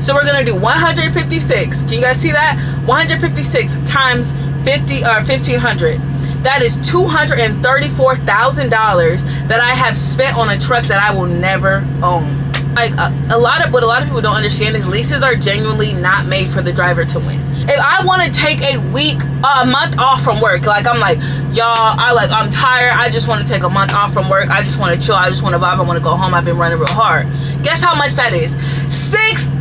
So we're gonna do 156. Can you guys see that? 156 times 50 or 1500. That is $234,000 that I have spent on a truck that I will never own. Like what a lot of people don't understand is leases are genuinely not made for the driver to win. If I want to take a month off from work, like I'm like, y'all, I'm tired, I just want to take a month off from work, I just want to chill, I just want to vibe, I want to go home, I've been running real hard. Guess how much that is? $6,000.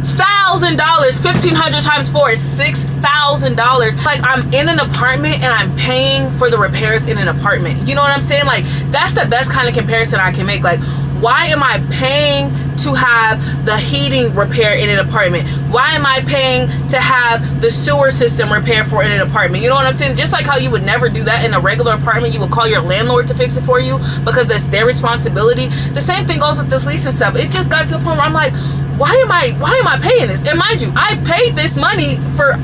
1,500 times 4 is $6,000. Like, I'm in an apartment and I'm paying for the repairs in an apartment. You know what I'm saying? Like, that's the best kind of comparison I can make. Like, why am I paying to have the heating repair in an apartment? Why am I paying to have the sewer system repaired for in an apartment? You know what I'm saying? Just like how you would never do that in a regular apartment, you would call your landlord to fix it for you because that's their responsibility. The same thing goes with this leasing stuff. It just got to the point where I'm like, why am I paying this? And mind you, I paid this money for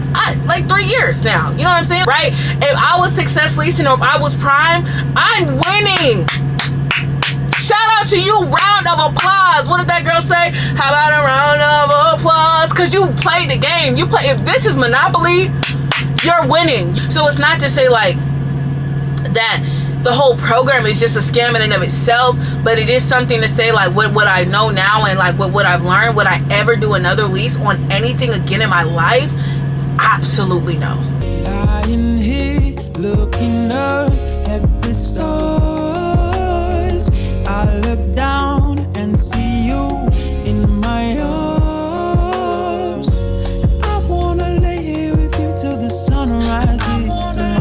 like 3 years now. You know what I'm saying? Right? If I was Success Leasing or if I was Prime, I'm winning. Shout out to you. Round of applause. What did that girl say? How about a round of applause? Because you played the game. If this is Monopoly, you're winning. So it's not to say like that the whole program is just a scam in and of itself, but it is something to say like what I know now and like what I've learned. Would I ever do another lease on anything again in my life? Absolutely no. Lying here looking up at the stars, I look down and see you in my arms. I wanna lay here with you till the sun rises tomorrow.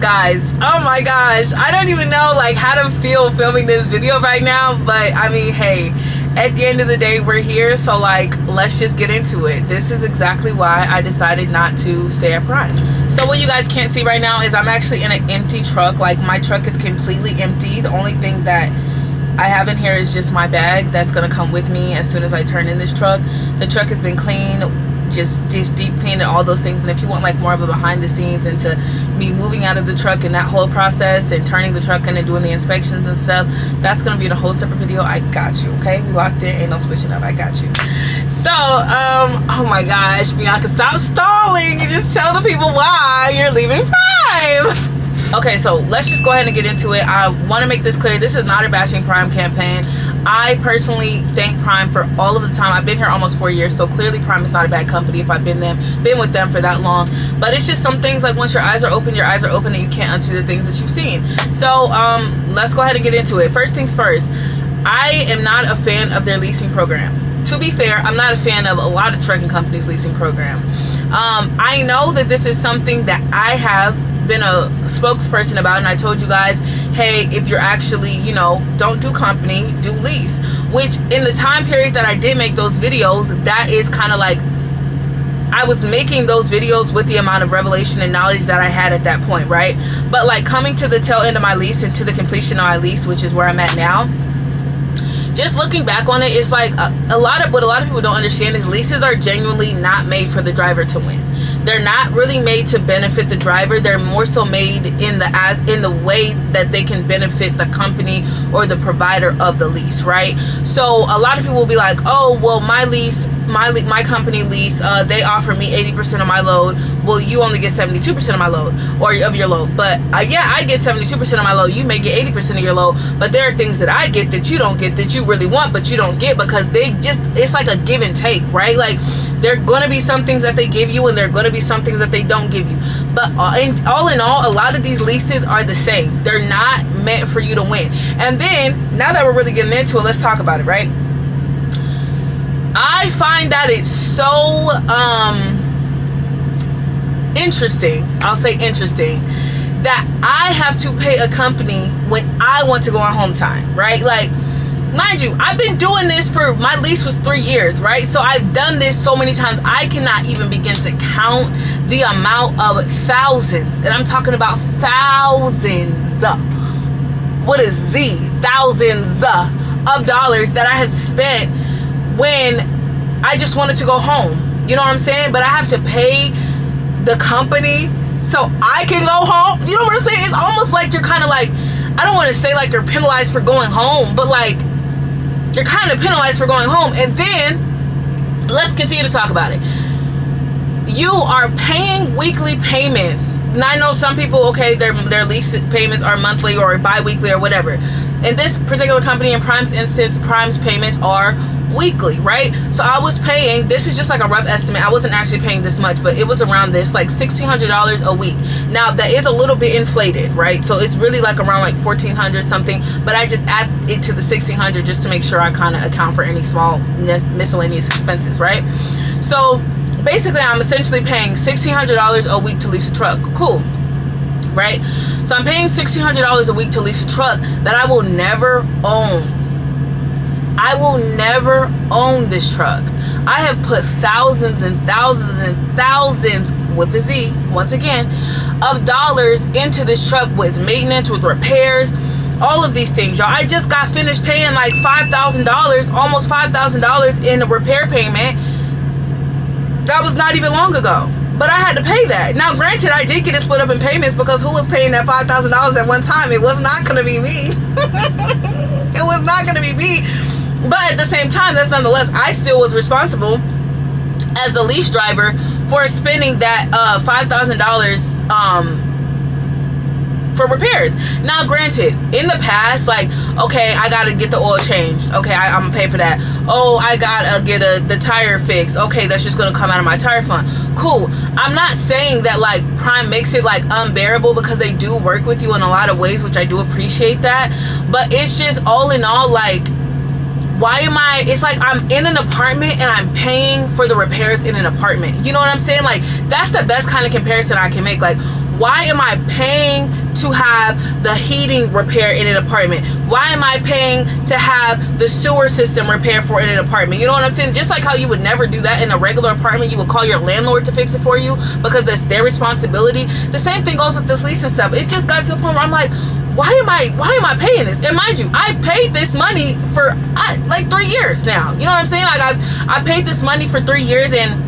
Guys, oh my gosh, I don't even know like how to feel filming this video right now, but I mean, hey, at the end of the day, we're here, so like, let's just get into it. This is exactly why I decided not to stay at Prime. So what you guys can't see right now is I'm actually in an empty truck. Like, my truck is completely empty. The only thing that I have in here is just my bag that's gonna come with me as soon as I turn in this truck. The truck has been clean, just deep clean and all those things. And if you want like more of a behind the scenes into me moving out of the truck and that whole process and turning the truck in and doing the inspections and stuff, that's gonna be in a whole separate video. I got you, okay? We locked in, ain't no switching up, I got you. So oh my gosh, Bianca, stop stalling and just tell the people why you're leaving Prime. Okay, so let's just go ahead and get into it. I want to make this clear. This is not a bashing Prime campaign. I personally thank Prime for all of the time. I've been here almost 4 years, so clearly Prime is not a bad company if I've been with them for that long. But it's just some things like once your eyes are open and you can't unsee the things that you've seen. So let's go ahead and get into it. First things first, I am not a fan of their leasing program. To be fair, I'm not a fan of a lot of trucking companies' leasing program. I know that this is something that I have been a spokesperson about, and I told you guys, hey, if you're actually, you know, don't do company, do lease. Which in the time period that I did make those videos, that is kind of like I was making those videos with the amount of revelation and knowledge that I had at that point, right? But like coming to the tail end of my lease and to the completion of my lease, which is where I'm at now, just looking back on it, it's like what a lot of people don't understand is leases are genuinely not made for the driver to win. They're not really made to benefit the driver. They're more so made in the way that they can benefit the company or the provider of the lease, right? So a lot of people will be like, oh, well, my company lease, they offer me 80% of my load. Well, you only get 72% of my load or of your load. But yeah, I get 72% of my load. You may get 80% of your load. But there are things that I get that you don't get, that you really want, but you don't get, because it's like a give and take, right? Like, there are going to be some things that they give you and there are going to be some things that they don't give you. But all in all, a lot of these leases are the same. They're not meant for you to win. And then, now that we're really getting into it, let's talk about it, right? I find that it's so interesting, I'll say interesting, that I have to pay a company when I want to go on home time, right? Like, mind you, I've been doing this my lease was 3 years, right? So I've done this so many times, I cannot even begin to count the amount of thousands, and I'm talking about thousands, what is Z? Thousands of dollars that I have spent when I just wanted to go home. You know what I'm saying? But I have to pay the company so I can go home. You know what I'm saying? It's almost like you're kind of like, I don't want to say like you're penalized for going home, but like you're kind of penalized for going home. And then let's continue to talk about it. You are paying weekly payments. Now I know some people, okay, their lease payments are monthly or bi-weekly or whatever. In this particular company, in Prime's instance, Prime's payments are weekly, right? So I was paying, this is just like a rough estimate, I wasn't actually paying this much, but it was around this, like $1,600 a week. Now that is a little bit inflated, right? So it's really like around like $1,400 something, but I just add it to the $1,600 just to make sure I kind of account for any small miscellaneous expenses, right? So basically I'm essentially paying $1,600 a week to lease a truck. Cool, right? So I'm paying $1,600 a week to lease a truck that I will never own. I will never own this truck. I have put thousands and thousands and thousands, with a Z, once again, of dollars into this truck with maintenance, with repairs, all of these things, y'all. I just got finished paying like $5,000, almost $5,000 in a repair payment. That was not even long ago. But I had to pay that. Now, granted, I did get it split up in payments because who was paying that $5,000 at one time? It was not going to be me. It was not going to be me. But at the same time, that's nonetheless, I still was responsible as a lease driver for spending that $5,000 for repairs. Now, granted, in the past, like, okay, I gotta get the oil changed. Okay, I'm gonna pay for that. Oh, I gotta get the tire fixed. Okay, that's just gonna come out of my tire fund. Cool. I'm not saying that like Prime makes it like unbearable, because they do work with you in a lot of ways, which I do appreciate that. But it's just all in all, like, why am I, it's like I'm in an apartment and I'm paying for the repairs in an apartment. You know what I'm saying? Like, that's the best kind of comparison I can make. Like, why am I paying to have the heating repair in an apartment? Why am I paying to have the sewer system repaired for in an apartment? You know what I'm saying? Just like how you would never do that in a regular apartment, you would call your landlord to fix it for you because that's their responsibility. The same thing goes with this leasing stuff. It just got to the point where I'm like, why am I paying this? And mind you, I paid this money for like 3 years now. You know what I'm saying? Like I paid this money for 3 years, and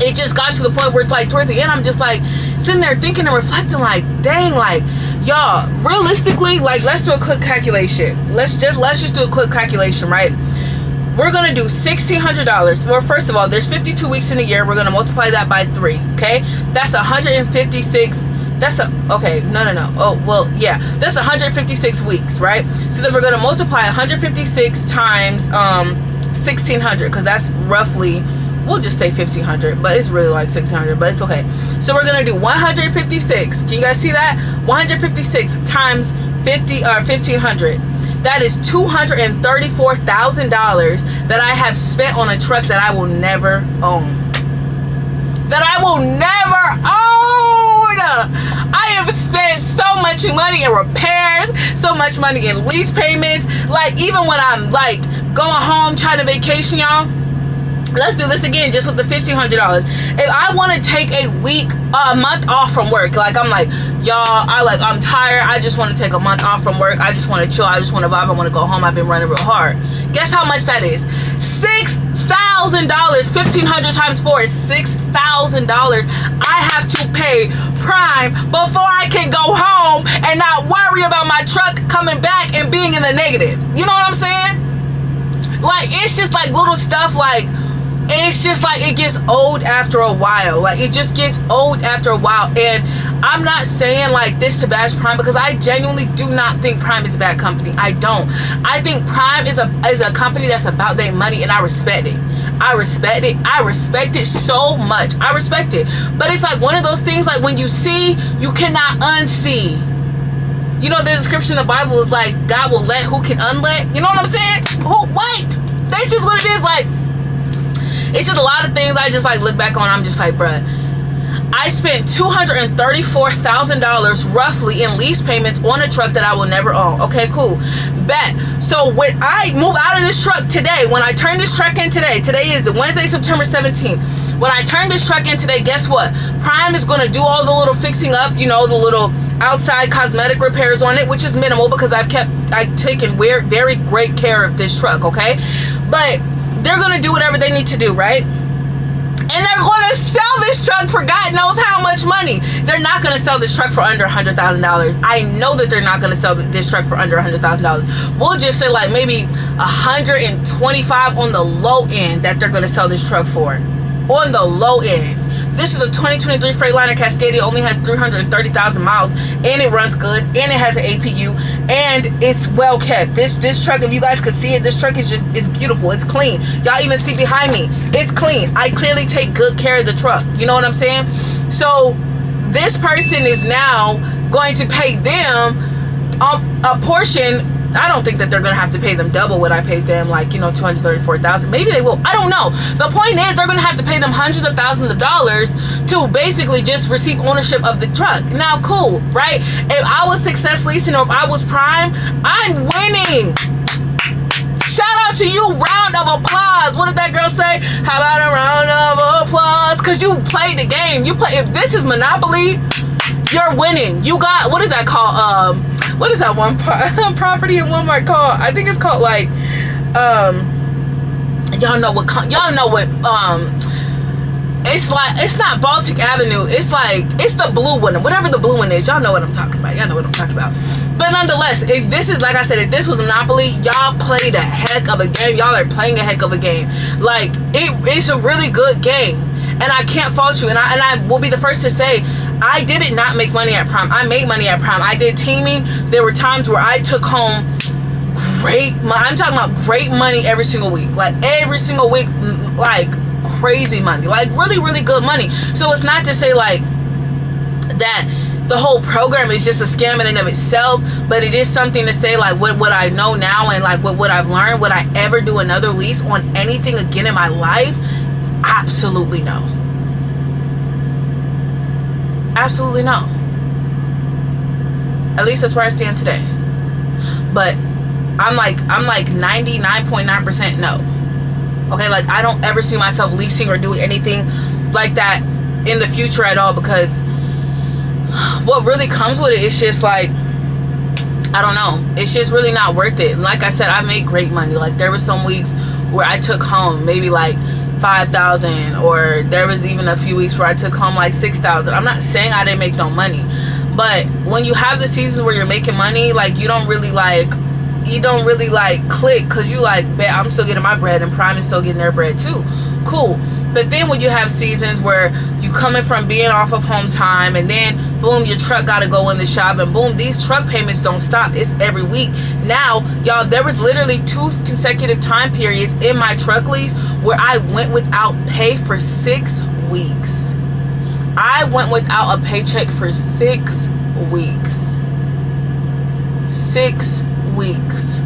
it just got to the point where, like, towards the end, I'm just like sitting there thinking and reflecting, like, dang, like, y'all, realistically, like, let's do a quick calculation. Let's just do a quick calculation, right? We're gonna do $1,600. Well, first of all, there's 52 weeks in a year. We're gonna multiply that by 3. Okay, that's 156. That's no. Oh, well, yeah, that's 156 weeks, right? So then we're gonna multiply 156 times 1,600, because that's roughly, we'll just say 1,500, but it's really like 600, but it's okay. So we're gonna do 156. Can you guys see that? 156 times 1,500. That is $234,000 that I have spent on a truck that I will never own. That I will never own. I have spent so much money in repairs, so much money in lease payments. Like, even when I'm like going home trying to vacation, y'all. Let's do this again, just with the $1,500. If I want to take a month off from work, like, I'm like, y'all, I'm tired, I just want to take a month off from work, I just want to chill, I just want to vibe, I want to go home, I've been running real hard. Guess how much that is? $6,000. 1,500 times 4 is $6,000. I have to pay Prime before I can go home and not worry about my truck coming back and being in the negative. You know what I'm saying? Like, it's just like little stuff, like, it's just like it gets old after a while. Like, it just gets old after a while. And I'm not saying like this to bash Prime, because I genuinely do not think Prime is a bad company. I don't. I think Prime is a company that's about their money, and I respect it. I respect it. I respect it so much. I respect it. But it's like one of those things, like, when you see, you cannot unsee. You know, the description in the Bible is like, God will let who can unlet. You know what I'm saying? What? That's just what it is. Like, it's just a lot of things I just like look back on. I'm just like, bruh, I spent $234,000 roughly in lease payments on a truck that I will never own. Okay, cool. Bet. So when I move out of this truck today, when I turn this truck in today is Wednesday, September 17th. When I turn this truck in today, guess what? Prime is going to do all the little fixing up, you know, the little outside cosmetic repairs on it, which is minimal because I've taken very great care of this truck, okay? But they're going to do whatever they need to do, right? And they're going to sell this truck for God knows how much money. They're not going to sell this truck for under $100,000. I know that they're not going to sell this truck for under $100,000. We'll just say like maybe 125 on the low end that they're going to sell this truck for. On the low end. This is a 2023 Freightliner Cascadia. Only has 330,000 miles, and it runs good, and it has an APU, and it's well kept. This truck, if you guys could see it, this truck is beautiful. It's clean. Y'all even see behind me, it's clean. I clearly take good care of the truck. You know what I'm saying? So this person is now going to pay them a portion. I don't think that they're gonna have to pay them double what I paid them, like, you know, $234,000. Maybe they will. I don't know. The point is, they're gonna have to pay them hundreds of thousands of dollars to basically just receive ownership of the truck. Now, cool, right? If I was Success Leasing or if I was Prime, I'm winning. Shout out to you. Round of applause. What did that girl say? How about a round of applause? Because you played the game. If this is Monopoly, you're winning. You got, what is that called? What is that one property in Walmart called? I think it's called like, y'all know what, it's like, it's not Baltic Avenue. It's like, it's the blue one. Whatever the blue one is. Y'all know what I'm talking about. Y'all know what I'm talking about. But nonetheless, if this is, like I said, if this was Monopoly, y'all played a heck of a game. Y'all are playing a heck of a game. Like, it's a really good game. And I can't fault you. And I will be the first to say, I did not make money at Prime. I made money at Prime. I did teaming. There were times where I took home I'm talking about great money every single week. Like every single week, like crazy money. Like really, really good money. So it's not to say like that the whole program is just a scam in and of itself, but it is something to say like what I know now and like what I've learned. Would I ever do another lease on anything again in my life? Absolutely no. Absolutely no. At least that's where I stand today. But I'm like 99.9% no. Okay, like I don't ever see myself leasing or doing anything like that in the future at all, because what really comes with it is just like, I don't know, it's just really not worth it. Like I said, I made great money. Like there were some weeks where I took home maybe like $5,000, or there was even a few weeks where I took home like $6,000. I'm not saying I didn't make no money, but when you have the seasons where you're making money, like you don't really like click, because you like, bet I'm still getting my bread and Prime is still getting their bread too. Cool. But then when you have seasons where you coming from being off of home time, and then boom, your truck got to go in the shop, and boom, these truck payments don't stop. It's every week. Now, y'all, there was literally 2 consecutive time periods in my truck lease where I went without pay for 6 weeks. I went without a paycheck for 6 weeks. 6 weeks.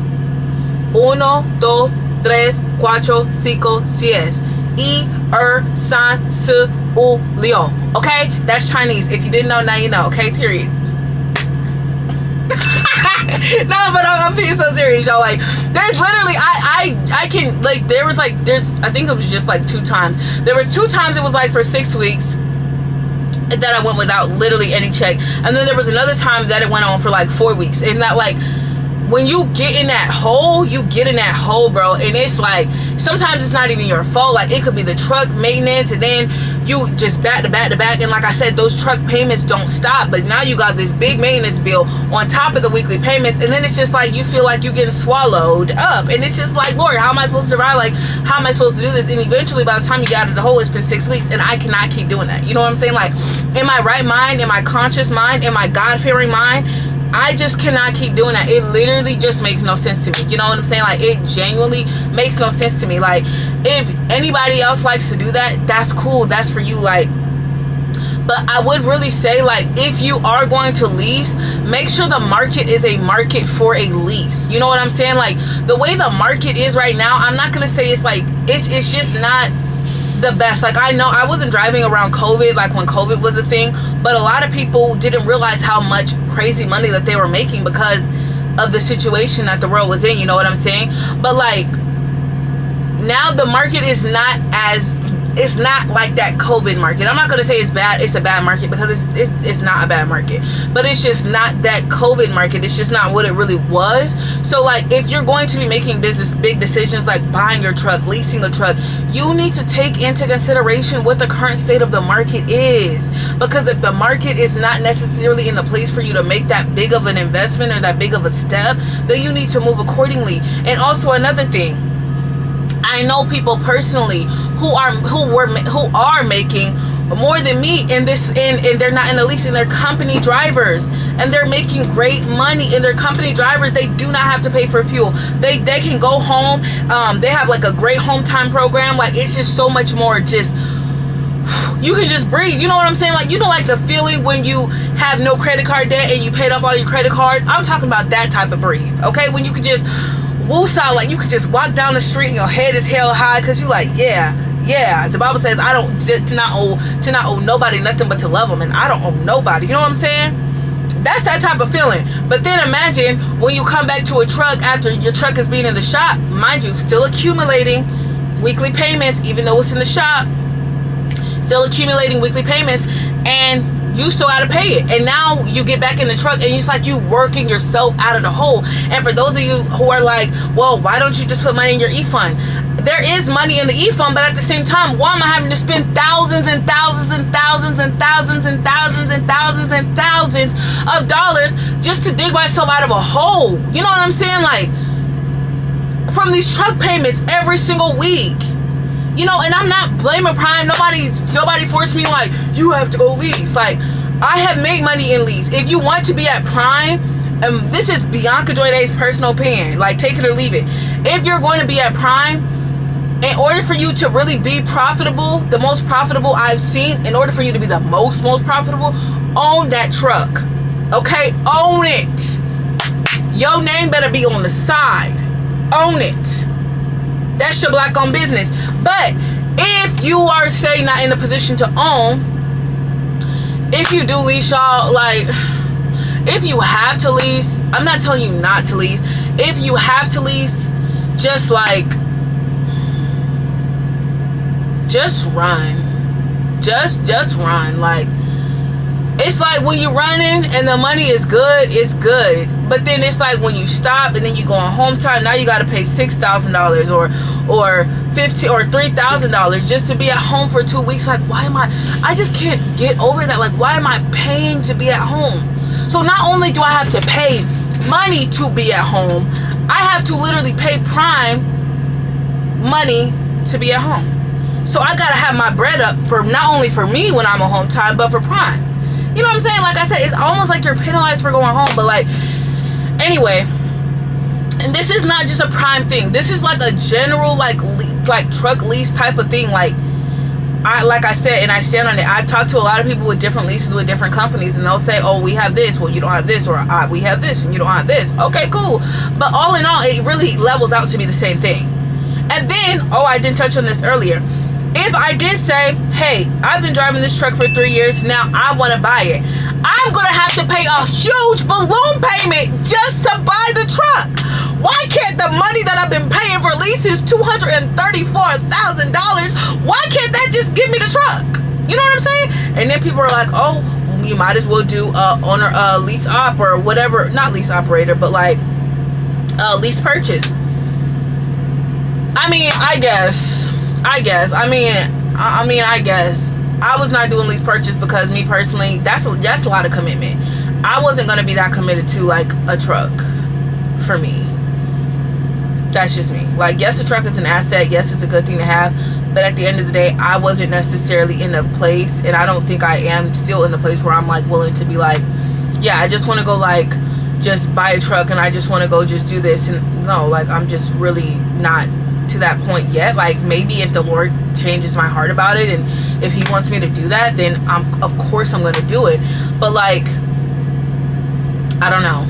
1, 2, 3, 4, 5, 6. San, Su, U, Leo. Okay? That's Chinese. If you didn't know, now you know. Okay? Period. No, but I'm being so serious, y'all. Like, there's literally, I can, like, there's, I think it was just, like, 2 times. There were 2 times it was, like, for 6 weeks that I went without literally any check. And then there was another time that it went on for, like, 4 weeks. And that, like, when you get in that hole, you get in that hole, bro. And it's like, sometimes it's not even your fault. Like, it could be the truck maintenance, and then you just back to back to back. And like I said, those truck payments don't stop. But now you got this big maintenance bill on top of the weekly payments. And then it's just like, you feel like you're getting swallowed up. And it's just like, Lord, how am I supposed to survive? Like, how am I supposed to do this? And eventually, by the time you get out of the hole, it's been 6 weeks. And I cannot keep doing that. You know what I'm saying? Like, in my right mind, in my conscious mind, in my God-fearing mind, I just cannot keep doing that. It literally just makes no sense to me. You know what I'm saying? Like, it genuinely makes no sense to me. Like, if anybody else likes to do that, that's cool. That's for you. Like, but I would really say, like, if you are going to lease, make sure the market is a market for a lease. You know what I'm saying? Like, the way the market is right now, I'm not going to say it's like, it's just not the best. Like, I know I wasn't driving around COVID, like when COVID was a thing, but a lot of people didn't realize how much crazy money that they were making because of the situation that the world was in, you know what I'm saying? But like, now the market is not as, it's not like that COVID market. I'm not going to say it's bad, it's a bad market, because it's not a bad market, but it's just not that COVID market. It's just not what it really was. So like, if you're going to be making big decisions like buying your truck, leasing a truck, you need to take into consideration what the current state of the market is, because if the market is not necessarily in the place for you to make that big of an investment or that big of a step, then you need to move accordingly. And also another thing, I know people personally who are making more than me in this, and they're not in a lease, and they're company drivers, and they're making great money. And they're company drivers, they do not have to pay for fuel. They can go home. They have like a great home time program. Like, it's just so much more, just, you can just breathe. You know what I'm saying? Like, you know, like the feeling when you have no credit card debt and you paid off all your credit cards. I'm talking about that type of breathe, okay? When you can just woosah, like you could just walk down the street and your head is held high, because you like, yeah. The Bible says I don't to not owe nobody nothing but to love them, and I don't owe nobody. You know what I'm saying? That's that type of feeling. But then imagine when you come back to a truck after your truck is being in the shop, mind you, still accumulating weekly payments, even though it's in the shop, still accumulating weekly payments, and you still gotta pay it. And now you get back in the truck, and it's like you working yourself out of the hole. And for those of you who are like, well, why don't you just put money in your e-fund? There is money in the e-fund, but at the same time, why am I having to spend thousands and thousands and thousands and thousands and thousands and thousands and thousands of dollars just to dig myself out of a hole? You know what I'm saying? Like, from these truck payments every single week. You know, and I'm not blaming Prime. Nobody forced me like, you have to go lease. Like, I have made money in lease. If you want to be at Prime, this is Bianca Joy Day's personal opinion. Like, take it or leave it. If you're going to be at Prime, in order for you to really be profitable, the most profitable I've seen, in order for you to be the most profitable, own that truck. Okay? Own it. Your name better be on the side. Own it. That's your black owned business. But if you are, say, not in a position to own, if you do lease, y'all, like, if you have to lease, I'm not telling you not to lease. If you have to lease, just like, just run. Just run. Like, it's like when you're running and the money is good, it's good. But then it's like when you stop and then you go on home time, now you got to pay $6,000 or $15,000 or $3,000 just to be at home for 2 weeks. Like, why am I just can't get over that. Like, why am I paying to be at home? So not only do I have to pay money to be at home, I have to literally pay Prime money to be at home. So I got to have my bread up for not only for me when I'm on home time, but for Prime. You know what I'm saying? Like I said, it's almost like you're penalized for going home. But like, anyway, and this is not just a Prime thing. This is like a general like truck lease type of thing. Like I said, and I stand on it. I've talked to a lot of people with different leases with different companies, and they'll say, "Oh, we have this. Well, you don't have this," or "We have this, and you don't have this." Okay, cool. But all in all, it really levels out to be the same thing. And then, oh, I didn't touch on this earlier. If I did say, hey, I've been driving this truck for 3 years, now I want to buy it, I'm going to have to pay a huge balloon payment just to buy the truck. Why can't the money that I've been paying for leases, $234,000, why can't that just give me the truck? You know what I'm saying? And then people are like, oh, you might as well do lease op or whatever, not lease operator, but like lease purchase. I mean, I guess. I was not doing lease purchase because me personally, that's a lot of commitment. I wasn't going to be that committed to like a truck for me. That's just me. Like, yes, the truck is an asset. Yes, it's a good thing to have. But at the end of the day, I wasn't necessarily in a place, and I don't think I am still in the place where I'm like willing to be like, yeah, I just want to go like just buy a truck and I just want to go just do this. And no, like, I'm just really not to that point yet. Like, maybe if the Lord changes my heart about it and if he wants me to do that, then of course I'm going to do it. But like, I don't know,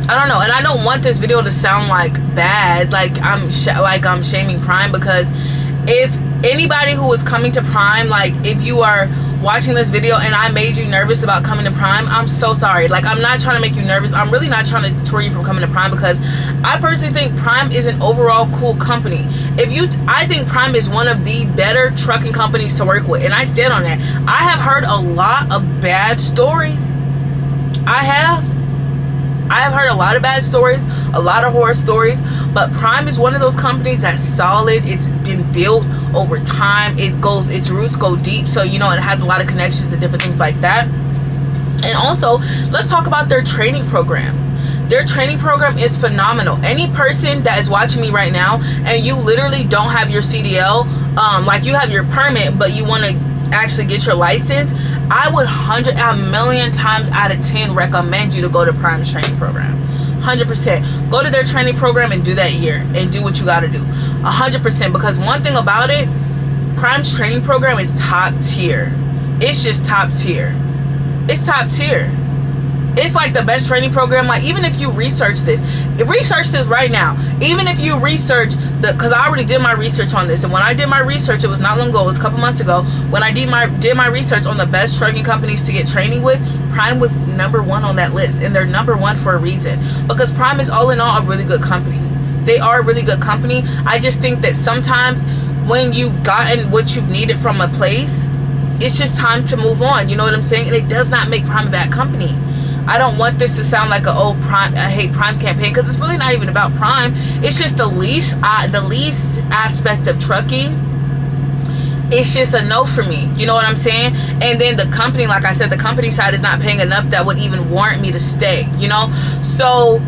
and I don't want this video to sound like bad, like I'm shaming Prime, because if anybody who is coming to Prime, like if you are watching this video and I made you nervous about coming to Prime, I'm so sorry. Like, I'm not trying to make you nervous. I'm really not trying to deter you from coming to Prime, because I personally think Prime is an overall cool company. I think Prime is one of the better trucking companies to work with, and I stand on that. I have heard a lot of bad stories. I have heard a lot of bad stories, a lot of horror stories, but Prime is one of those companies that's solid. It's been built over time. Its roots go deep, so you know, it has a lot of connections and different things like that. And also, let's talk about their training program. Their training program is phenomenal. Any person that is watching me right now and you literally don't have your CDL, like you have your permit but you want to actually get your license, I would 100,000,000 times out of 10 recommend you to go to Prime's training program. 100%. Go to their training program and do that year and do what you got to do. 100%. Because one thing about it, Prime's training program is top tier. It's just top tier. It's top tier. It's like the best training program. Like, even if you research this right now, even if you research because I already did my research on this, and when I did my research, it was not long ago, it was a couple months ago, when I did my research on the best trucking companies to get training with, Prime was number 1 on that list, and they're number 1 for a reason, because Prime is all in all a really good company. They are a really good company. I just think that sometimes when you've gotten what you've needed from a place, it's just time to move on. You know what I'm saying? And it does not make Prime a bad company. I don't want this to sound like Prime, I hate Prime campaign, because it's really not even about Prime. It's just the lease aspect of trucking. It's just a no for me. You know what I'm saying? And then the company, like I said, the company side is not paying enough that would even warrant me to stay, you know? So,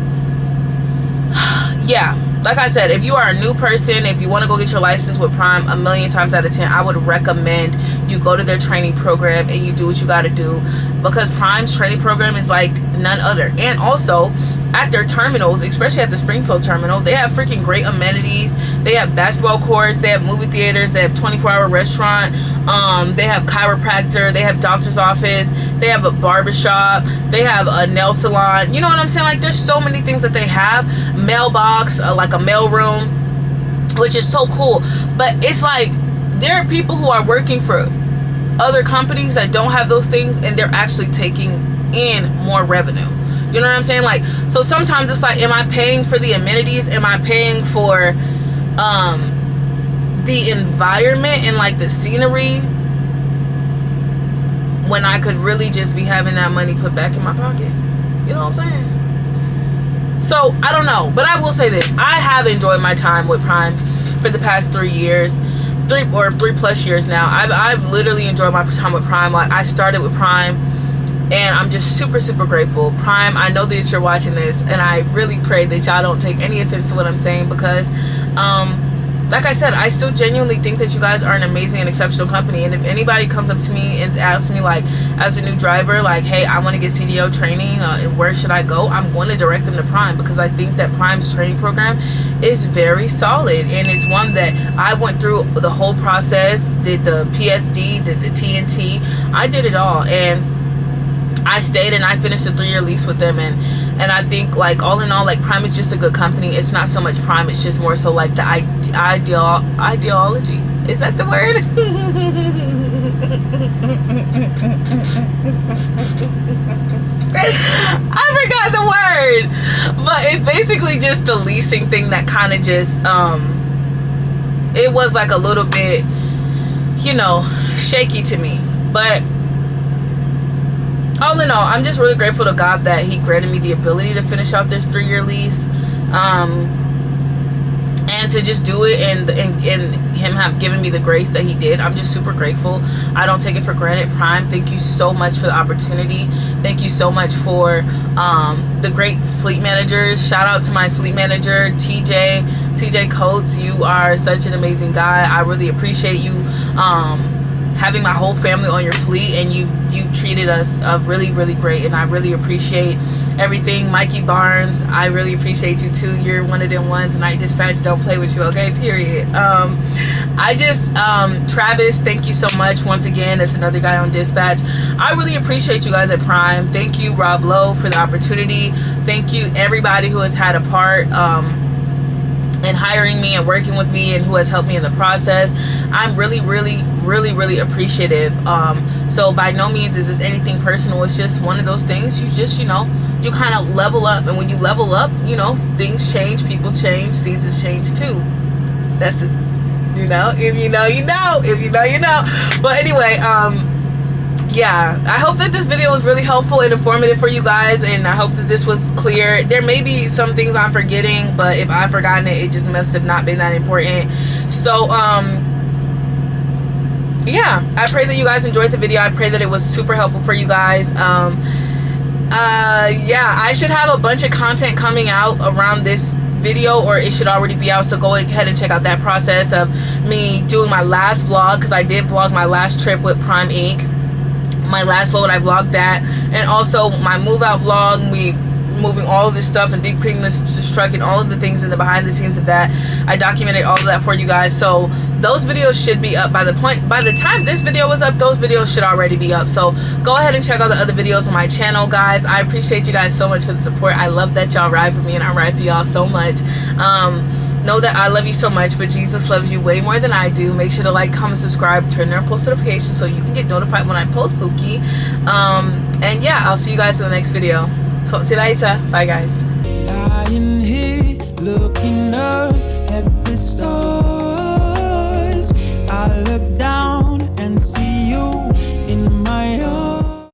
yeah. Like I said, if you are a new person, if you want to go get your license with Prime, 1,000,000 times out of 10, I would recommend you go to their training program and you do what you got to do, because Prime's training program is like none other. And also, at their terminals, especially at the Springfield terminal, they have freaking great amenities. They have basketball courts, they have movie theaters, they have 24-hour restaurant, they have chiropractor, they have doctor's office, they have a barbershop, they have a nail salon. You know what I'm saying? Like, there's so many things that they have. Mailbox, like a mail room, which is so cool. But it's like, there are people who are working for other companies that don't have those things, and they're actually taking in more revenue. You know what I'm saying? Like, so sometimes it's like, am I paying for the amenities? Am I paying for the environment and like the scenery, when I could really just be having that money put back in my pocket? You know what I'm saying? So I don't know, but I will say this: I have enjoyed my time with Prime for the past 3 years, 3+ years now. I've literally enjoyed my time with Prime. Like, I started with Prime, and I'm just super, super grateful. Prime, I know that you're watching this, and I really pray that y'all don't take any offense to what I'm saying, because like I said, I still genuinely think that you guys are an amazing and exceptional company. And if anybody comes up to me and asks me, like, as a new driver, like, hey, I want to get CDO training, and where should I go, I'm going to direct them to Prime, because I think that Prime's training program is very solid, and it's one that I went through the whole process, did the PSD, did the TNT, I did it all, and I stayed and I finished a 3-year lease with them, and I think, like, all in all, like, Prime is just a good company. It's not so much Prime, it's just more so like the ideology. Is that the word? I forgot the word, but it's basically just the leasing thing that kind of just it was like a little bit, you know, shaky to me. But all in all, I'm just really grateful to God that He granted me the ability to finish out this 3-year lease, and to just do it, and Him have given me the grace that He did. I'm just super grateful. I don't take it for granted. Prime, thank you so much for the opportunity. Thank you so much for the great fleet managers. Shout out to my fleet manager, TJ Coates. You are such an amazing guy. I really appreciate you having my whole family on your fleet, and you treated us really, really great, and I really appreciate everything. Mikey Barnes, I really appreciate you too. You're one of them ones. Night Dispatch don't play with you, okay? Period. Travis, thank you so much once again. It's another guy on dispatch. I really appreciate you guys at Prime. Thank you, Rob Lowe, for the opportunity. Thank you everybody who has had a part and hiring me and working with me, and who has helped me in the process. I'm really appreciative. So by no means is this anything personal. It's just one of those things. You just, you know, you kind of level up, and when you level up, you know, things change, people change, seasons change too. That's it. You know, if you know, you know. If you know, you know. But anyway, yeah, I hope that this video was really helpful and informative for you guys, and I hope that this was clear. There may be some things I'm forgetting, but if I've forgotten it, it just must have not been that important. So yeah, I pray that you guys enjoyed the video. I pray that it was super helpful for you guys. Yeah, I should have a bunch of content coming out around this video, or it should already be out, so go ahead and check out that process of me doing my last vlog, because I did vlog my last trip with Prime Inc. My last load, I vlogged that, and also my move out vlog, me moving all of this stuff and deep cleaning this truck and all of the things in the behind the scenes of that. I documented all of that for you guys, so those videos should be up by the time this video was up. Those videos should already be up, so go ahead and check out the other videos on my channel, guys. I appreciate you guys so much for the support. I love that y'all ride for me, and I ride for y'all so much. Know that I love you so much, but Jesus loves you way more than I do. Make sure to like, comment, subscribe, turn on post notifications so you can get notified when I post, Pookie. And yeah, I'll see you guys in the next video. Talk to you later. Bye, guys. Lying here, looking up at the stars.